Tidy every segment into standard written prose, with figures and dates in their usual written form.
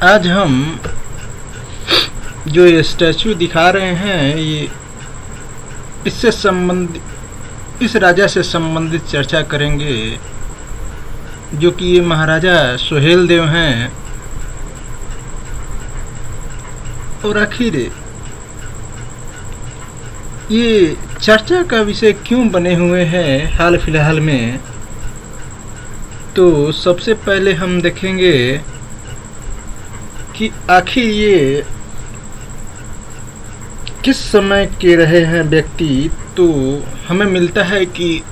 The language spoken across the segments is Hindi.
आज हम जो ये स्टैचू दिखा रहे हैं, ये इससे संबंधित, इस राजा से संबंधित चर्चा करेंगे, जो कि ये महाराजा सुहेल देव हैं। और आखिर ये चर्चा का विषय क्यों बने हुए हैं हाल फिलहाल में, तो सबसे पहले हम देखेंगे कि आखिर ये किस समय के रहे हैं व्यक्ति। तो हमें मिलता है कि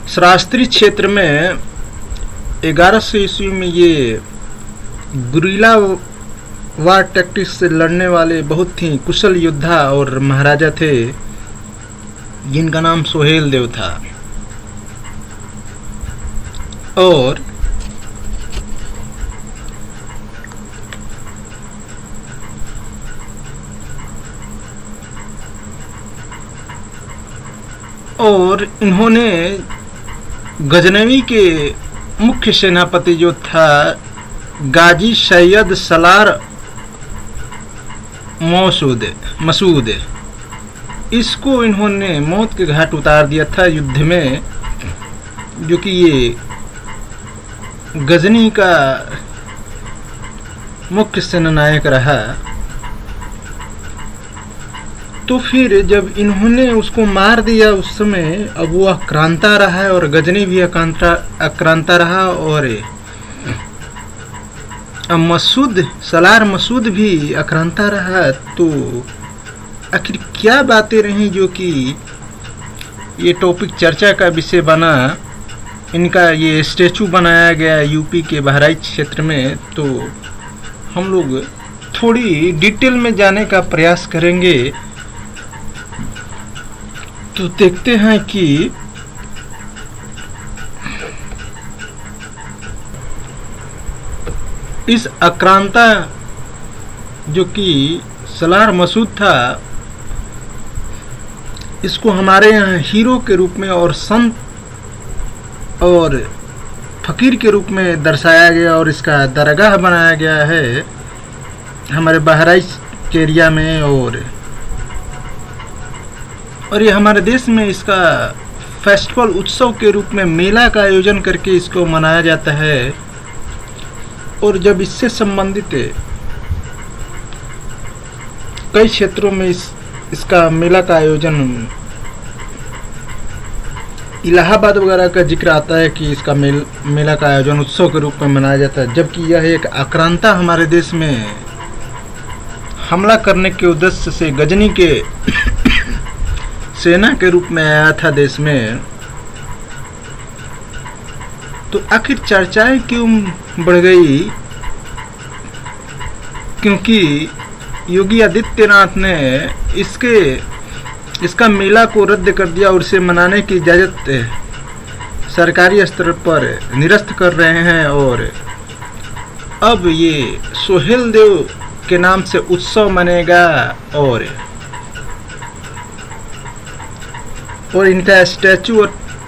शास्त्रीय क्षेत्र में 1100 ईस्वी में ये गुरिल्ला वार टैक्टिक्स से लड़ने वाले बहुत ही कुशल योद्धा और महाराजा थे, जिनका नाम सुहेल देव था। और इन्होंने गजनवी के मुख्य सेनापति जो था गाजी सैयद सलार मसूद, इसको इन्होंने मौत के घाट उतार दिया था युद्ध में, जो कि ये गजनी का मुख्य सेनानायक रहा। तो फिर जब इन्होंने उसको मार दिया उस समय, अब वो आक्रांता रहा है और गजनी भी आक्रांता रहा, और सलार मसूद भी आक्रांता रहा। तो आखिर क्या बातें रहीं जो कि ये टॉपिक चर्चा का विषय बना। इनका ये स्टैचू बनाया गया यूपी के बहराइच क्षेत्र में। तो हम लोग थोड़ी डिटेल में जाने का प्रयास करेंगे। तो देखते हैं कि इस आक्रांता जो कि सलार मसूद था, इसको हमारे यहाँ हीरो के रूप में और संत और फकीर के रूप में दर्शाया गया, और इसका दरगाह बनाया गया है हमारे बहराइच के एरिया में। और ये हमारे देश में इसका फेस्टिवल उत्सव के रूप में मेला का आयोजन करके इसको मनाया जाता है। और जब इससे संबंधित कई क्षेत्रों में इसका मेला का आयोजन, इलाहाबाद वगैरह का जिक्र आता है कि इसका मेला का आयोजन उत्सव के रूप में मनाया जाता है, जबकि यह एक आक्रांता हमारे देश में हमला करने के उद्देश्य से गजनी के सेना के रूप में आया था देश में। तो आखिर चर्चाएं क्यों बढ़ गई, क्योंकि योगी आदित्यनाथ ने इसका मेला को रद्द कर दिया और इसे मनाने की इजाज़त सरकारी स्तर पर निरस्त कर रहे हैं। और अब ये सुहेल देव के नाम से उत्सव मनेगा, और इनका स्टैचू और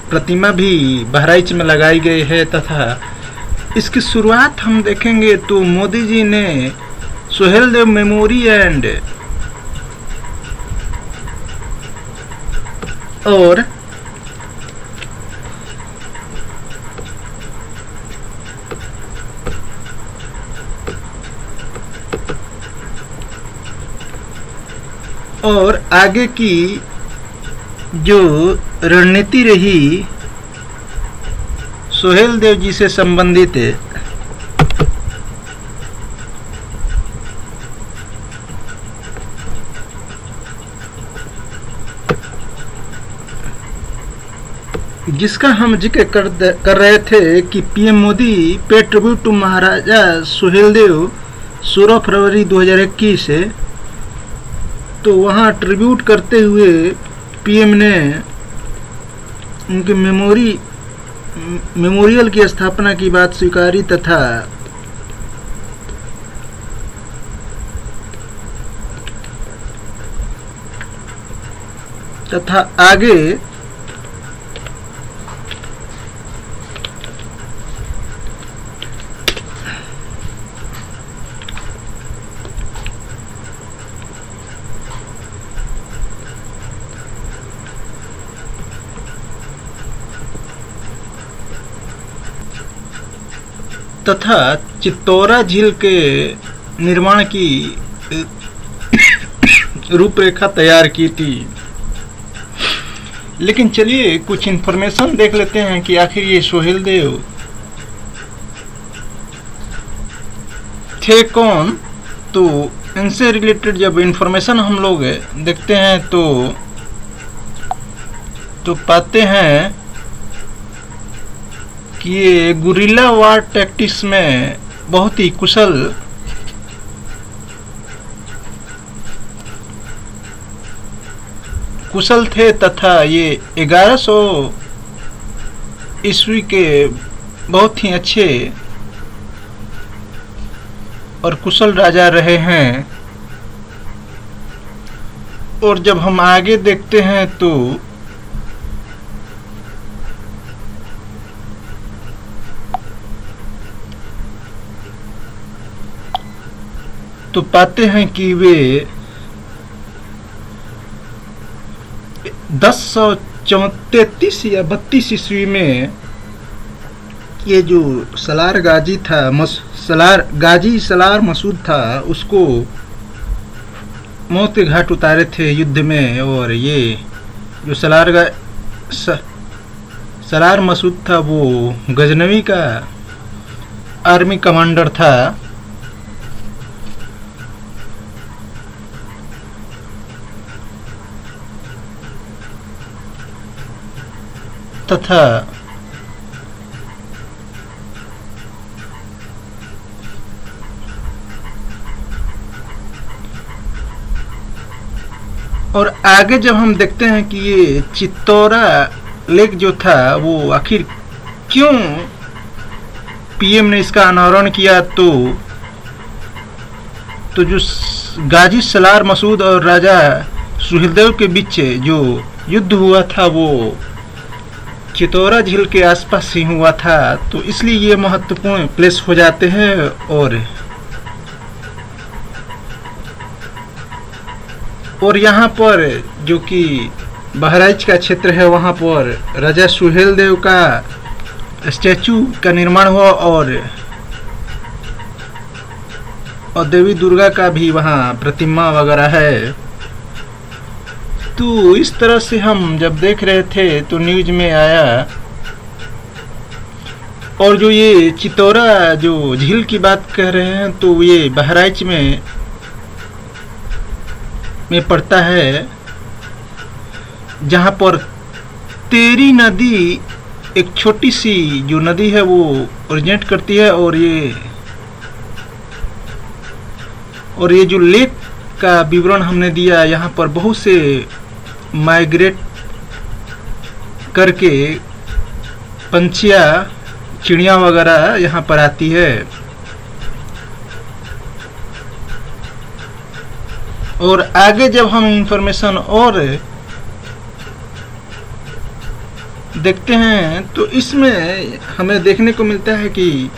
प्रतिमा भी बहराइच में लगाई गई है। तथा इसकी शुरुआत हम देखेंगे तो मोदी जी ने सुहेल देव मेमोरी एंड और आगे की जो रणनीति रही सुहेल देव जी से संबंधित, जिसका हम जिक्र कर रहे थे कि पीएम मोदी पे ट्रिब्यूट टू महाराजा सुहेल देव 16 फरवरी 2021 से। तो वहाँ ट्रिब्यूट करते हुए पीएम ने उनके मेमोरियल की स्थापना की बात स्वीकारी, तथा आगे तथा चित्तौरा झील के निर्माण की रूपरेखा तैयार की थी। लेकिन चलिए कुछ इन्फॉर्मेशन देख लेते हैं कि आखिर ये सोहेल देव थे कौन। तो इनसे रिलेटेड जब इन्फॉर्मेशन हम लोग देखते हैं तो पाते हैं कि ये गुरिल्ला वार टैक्टिक्स में बहुत ही कुशल थे तथा ये 1100 ईस्वी के बहुत ही अच्छे और कुशल राजा रहे हैं। और जब हम आगे देखते हैं तो पाते हैं कि वे 1033 या 32 ईस्वी में ये जो सलार गाजी था सलार मसूद था उसको मौत के घाट उतारे थे युद्ध में। और ये जो सलार मसूद था वो गजनवी का आर्मी कमांडर था। तथा और आगे जब हम देखते हैं कि ये चित्तौरा लेक जो था वो आखिर क्यों पीएम ने इसका अनावरण किया, तो जो गाजी सलार मसूद और राजा सुहेलदेव के बीच जो युद्ध हुआ था वो चित्तौरा झील के आसपास ही हुआ था। तो इसलिए ये महत्वपूर्ण प्लेस हो जाते हैं। और यहाँ पर जो कि बहराइच का क्षेत्र है वहाँ पर राजा सुहेलदेव का स्टैचू का निर्माण हुआ और देवी दुर्गा का भी वहाँ प्रतिमा वगैरह है। तो इस तरह से हम जब देख रहे थे तो न्यूज में आया। और जो ये चित्तौरा जो झील की बात कर रहे हैं तो ये बहराइच में पड़ता है, जहाँ पर तेरी नदी एक छोटी सी जो नदी है वो ओरिजिनेट करती है। और ये जो लेक का विवरण हमने दिया, यहाँ पर बहुत से माइग्रेट करके पंछियाँ चिड़िया वगैरह यहाँ पर आती है। और आगे जब हम इंफॉर्मेशन और देखते हैं तो इसमें हमें देखने को मिलता है कि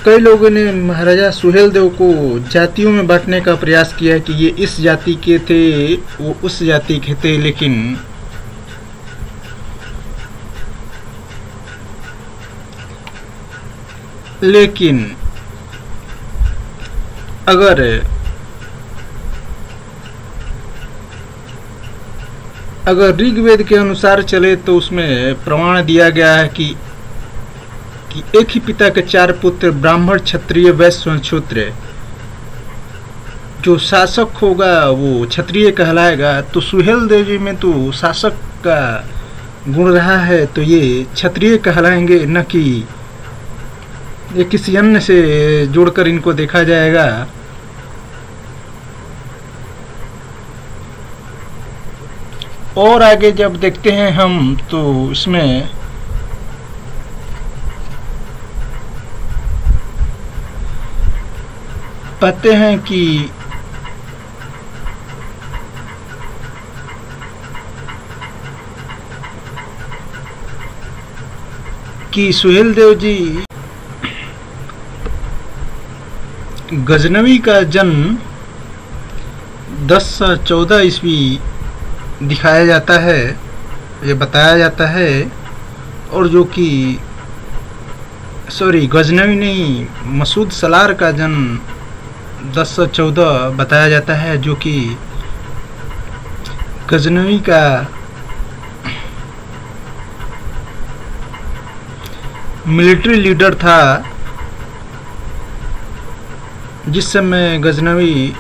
कई लोगों ने महाराजा सुहेलदेव को जातियों में बांटने का प्रयास किया कि ये इस जाति के थे वो उस जाति के थे। लेकिन अगर ऋग्वेद के अनुसार चले तो उसमें प्रमाण दिया गया है कि एक ही पिता के 4 पुत्र ब्राह्मण क्षत्रिय वैश्य शूद्र, जो शासक होगा वो क्षत्रिय कहलाएगा। तो सुहेलदेव जी में तो शासक का गुण रहा है तो ये क्षत्रिय कहलाएंगे, न कि ये किसी अन्य से जोड़कर इनको देखा जाएगा। और आगे जब देखते हैं हम तो इसमें पाते हैं कि सुहेलदेव जी गजनवी का जन्म 1014 ईस्वी दिखाया जाता है, ये बताया जाता है। और जो कि गजनवी नहीं, मसूद सलार का जन्म 1014 बताया जाता है, जो कि गजनवी का मिलिट्री लीडर था जिस समय गजनवी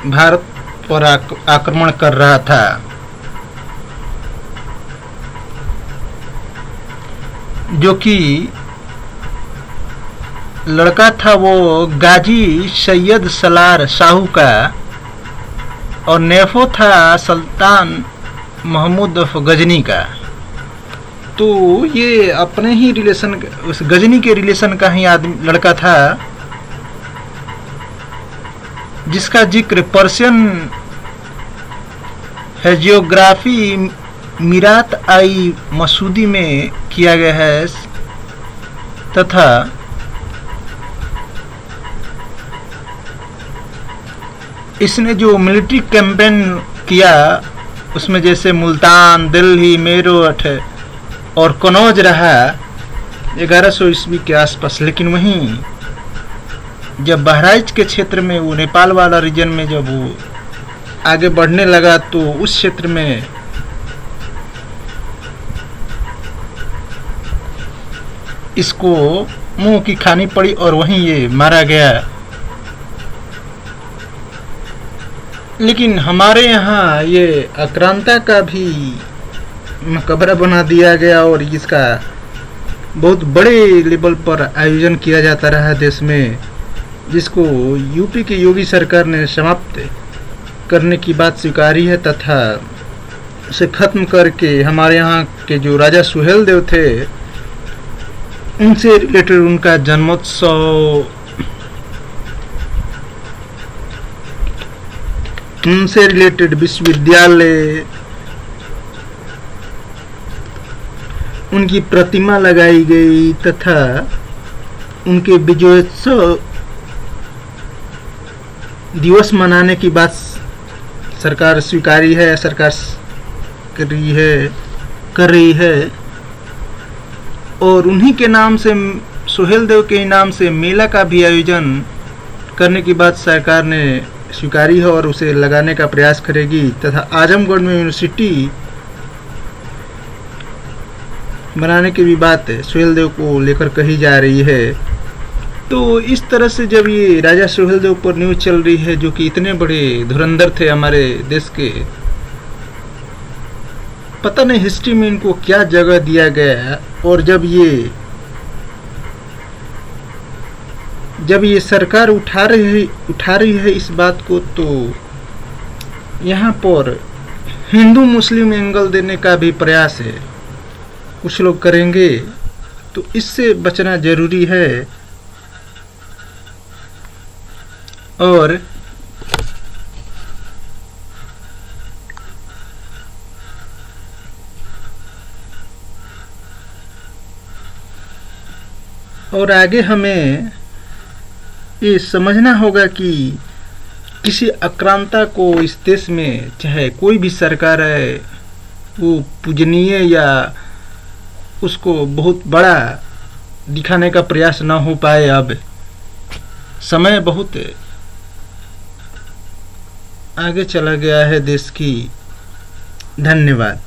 भारत पर आक्रमण कर रहा था। जो कि लड़का था वो गाजी सैयद सलार शाहू का, और नेफो था सुल्तान महमूद गजनी का। तो ये अपने ही रिलेशन, उस गजनी के रिलेशन का ही लड़का था, जिसका जिक्र पर्शियन हेजियोग्राफी मीरात आई मसूदी में किया गया है, तथा इसने जो मिलिट्री कैंपेन किया उसमें जैसे मुल्तान, दिल्ली, मेरठ और कनौज रहा 1100 ईस्वी के आसपास। लेकिन वहीं जब बहराइच के क्षेत्र में, वो नेपाल वाला रीजन में जब वो आगे बढ़ने लगा, तो उस क्षेत्र में इसको मुंह की खानी पड़ी और वहीं ये मारा गया। लेकिन हमारे यहाँ ये आक्रांता का भी मकबरा बना दिया गया और इसका बहुत बड़े लेवल पर आयोजन किया जाता रहा देश में, जिसको यूपी की योगी सरकार ने समाप्त करने की बात स्वीकारी है, तथा उसे खत्म करके हमारे यहाँ के जो राजा सुहेलदेव थे उनसे रिलेटेड उनका जन्मोत्सव, उनसे रिलेटेड विश्वविद्यालय, उनकी प्रतिमा लगाई गई, तथा उनके विजयोत्सव दिवस मनाने की बात सरकार स्वीकारी है, सरकार कर रही है। और उन्हीं के नाम से, सुहेलदेव के नाम से मेला का भी आयोजन करने की बात सरकार ने स्वीकारी है और उसे लगाने का प्रयास करेगी, तथा आजमगढ़ में यूनिवर्सिटी बनाने की भी बात सुहेलदेव को लेकर कही जा रही है। तो इस तरह से जब ये राजा सुहेलदेव पर न्यूज़ चल रही है, जो कि इतने बड़े धुरंधर थे हमारे देश के, पता नहीं हिस्ट्री में इनको क्या जगह दिया गया। और जब ये सरकार उठा रही है इस बात को, तो यहाँ पर हिंदू मुस्लिम एंगल देने का भी प्रयास है, कुछ लोग करेंगे, तो इससे बचना जरूरी है। और आगे हमें ये समझना होगा कि किसी आक्रांता को इस देश में, चाहे कोई भी सरकार है, वो पूजनीय या उसको बहुत बड़ा दिखाने का प्रयास ना हो पाए। अब समय बहुत आगे चला गया है देश की। धन्यवाद।